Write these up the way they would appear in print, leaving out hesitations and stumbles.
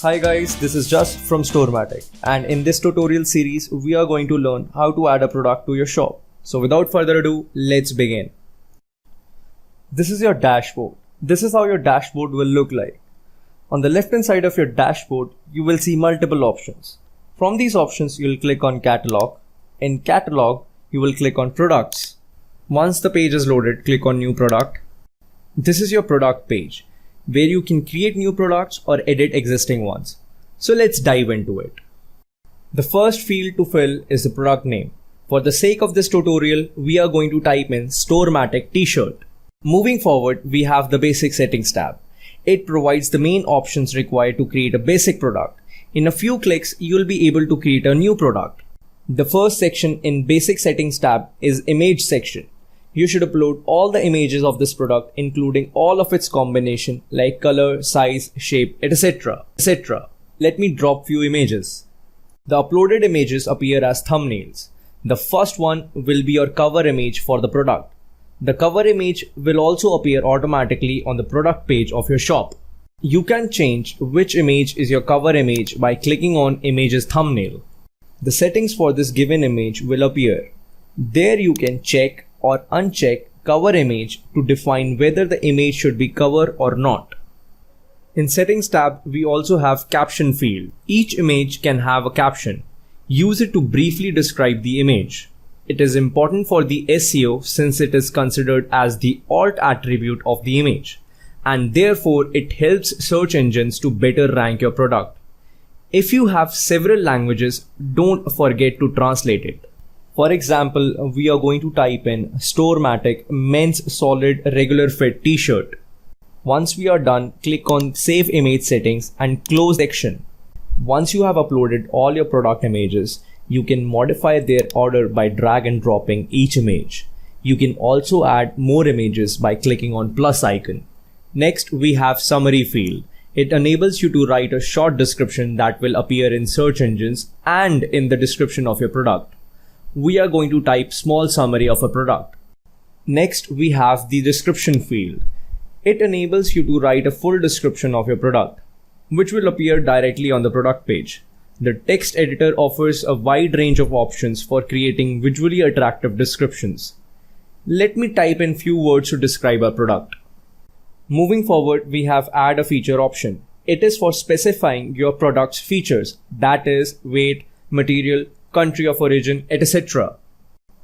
Hi guys, this is Just from Storematic, and in this tutorial series we are going to learn how to add a product to your shop. So without further ado, let's begin. This is your dashboard. This is how your dashboard will look like. On the left hand side of your dashboard, you will see multiple options. From these options, you will click on Catalog. In Catalog, you will click on Products. Once the page is loaded, click on New Product. This is your product page, where you can create new products or edit existing ones. So let's dive into it. The first field to fill is the product name. For the sake of this tutorial, we are going to type in Storematic T-shirt. Moving forward, we have the Basic Settings tab. It provides the main options required to create a basic product. In a few clicks, you'll be able to create a new product. The first section in Basic Settings tab is Image section. You should upload all the images of this product, including all of its combination like color, size, shape, etc. Let me drop few images. The uploaded images appear as thumbnails. The first one will be your cover image for the product. The cover image will also appear automatically on the product page of your shop. You can change which image is your cover image by clicking on Images Thumbnail. The settings for this given image will appear. There you can check or uncheck cover image to define whether the image should be cover or not. In Settings tab, we also have Caption field. Each image can have a caption. Use it to briefly describe the image. It is important for the SEO since it is considered as the alt attribute of the image, and therefore it helps search engines to better rank your product. If you have several languages, don't forget to translate it. For example, we are going to type in Storematic Men's Solid Regular Fit T-shirt. Once we are done, click on Save Image Settings and close section. Once you have uploaded all your product images, you can modify their order by drag and dropping each image. You can also add more images by clicking on plus icon. Next, we have Summary field. It enables you to write a short description that will appear in search engines and in the description of your product. We are going to type small summary of a product. Next, we have the Description field. It enables you to write a full description of your product, which will appear directly on the product page. The text editor offers a wide range of options for creating visually attractive descriptions. Let me type in few words to describe our product. Moving forward, we have Add a Feature option. It is for specifying your product's features, that is, weight, material, country of origin, etc.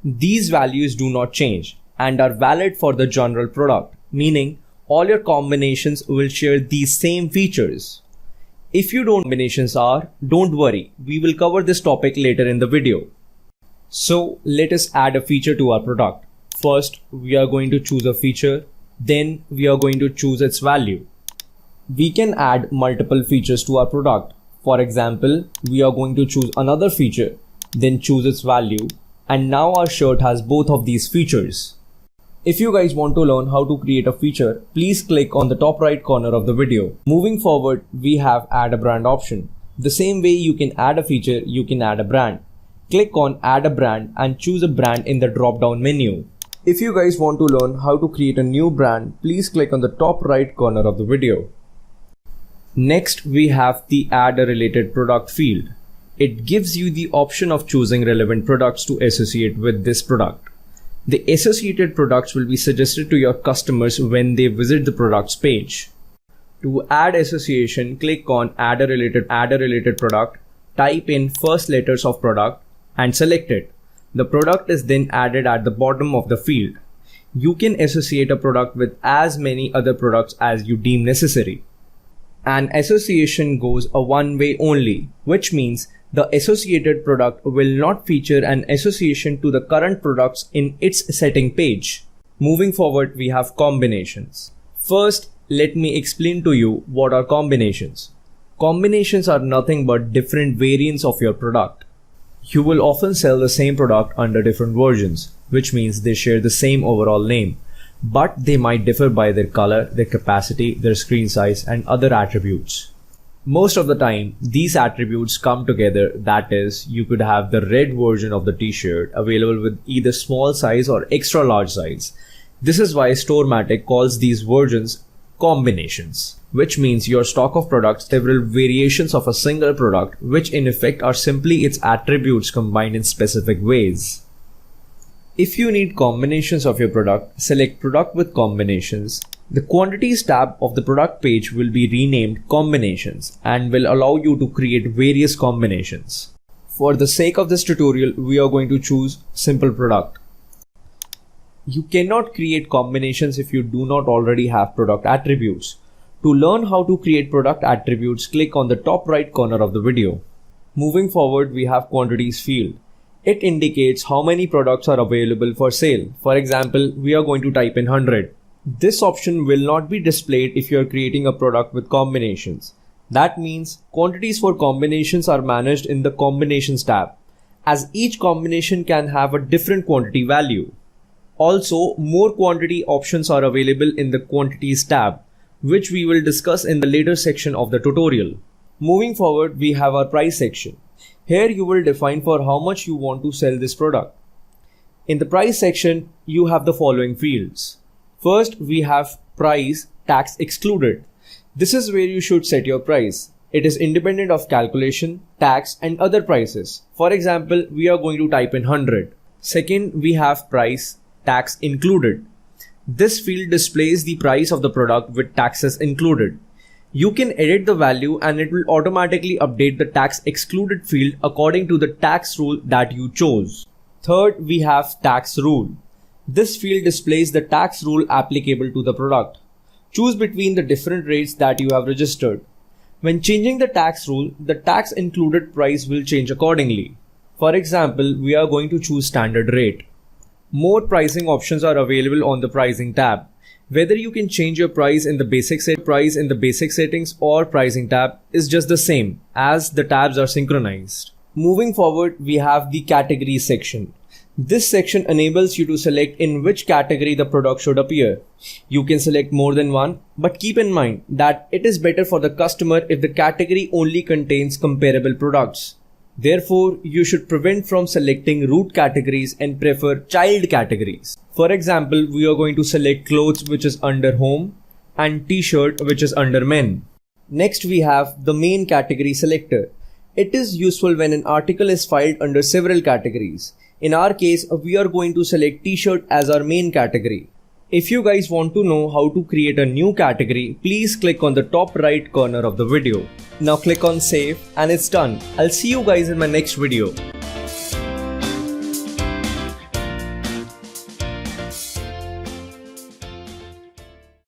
These values do not change and are valid for the general product, meaning all your combinations will share these same features. If you don't know what combinations are, don't worry, we will cover this topic later in the video. So let us add a feature to our product. First, we are going to choose a feature, then we are going to choose its value. We can add multiple features to our product. For example, we are going to choose another feature, then choose its value, and now our shirt has both of these features. If you guys want to learn how to create a feature, please click on the top right corner of the video. Moving forward, we have Add a Brand option. The same way you can add a feature, you can add a brand. Click on Add a Brand and choose a brand in the drop down menu. If you guys want to learn how to create a new brand, please click on the top right corner of the video. Next, we have the Add a Related Product field. It gives you the option of choosing relevant products to associate with this product. The associated products will be suggested to your customers when they visit the products page. To add association, click on Add a Related Product, type in first letters of product and select it. The product is then added at the bottom of the field. You can associate a product with as many other products as you deem necessary. An association goes a one way only, which means the associated product will not feature an association to the current products in its setting page. Moving forward, we have combinations. First, let me explain to you what are combinations. Combinations are nothing but different variants of your product. You will often sell the same product under different versions, which means they share the same overall name, but they might differ by their color, their capacity, their screen size, and other attributes. Most of the time, these attributes come together, that is, you could have the red version of the t-shirt available with either small size or extra large size. This is why Storematic calls these versions combinations. which means your stock of products, several variations of a single product, which in effect are simply its attributes combined in specific ways. If you need combinations of your product, select Product with Combinations. The Quantities tab of the product page will be renamed Combinations and will allow you to create various combinations. For the sake of this tutorial, we are going to choose Simple Product. You cannot create combinations if you do not already have product attributes. To learn how to create product attributes, click on the top right corner of the video. Moving forward, we have Quantities field. It indicates how many products are available for sale. For example, we are going to type in 100. This option will not be displayed if you are creating a product with combinations. That means quantities for combinations are managed in the Combinations tab, as each combination can have a different quantity value. Also, more quantity options are available in the Quantities tab, which we will discuss in the later section of the tutorial. Moving forward, we have our price section. Here you will define for how much you want to sell this product. In the price section, you have the following fields. First, we have price, tax excluded. This is where you should set your price. It is independent of calculation, tax and other prices. For example, we are going to type in 100. Second, we have price, tax included. This field displays the price of the product with taxes included. You can edit the value and it will automatically update the tax excluded field according to the tax rule that you chose. Third, we have tax rule. This field displays the tax rule applicable to the product. Choose between the different rates that you have registered. When changing the tax rule, the tax included price will change accordingly. For example, we are going to choose standard rate. More pricing options are available on the pricing tab. Whether you can change your price in the basic settings or pricing tab is just the same, as the tabs are synchronized. Moving forward, we have the category section. This section enables you to select in which category the product should appear. You can select more than one, but keep in mind that it is better for the customer if the category only contains comparable products. Therefore, you should prevent from selecting root categories and prefer child categories. For example, we are going to select clothes, which is under home, and t-shirt, which is under men. Next, we have the main category selector. It is useful when an article is filed under several categories. In our case, we are going to select t-shirt as our main category. If you guys want to know how to create a new category, please click on the top right corner of the video. Now click on save and it's done. I'll see you guys in my next video.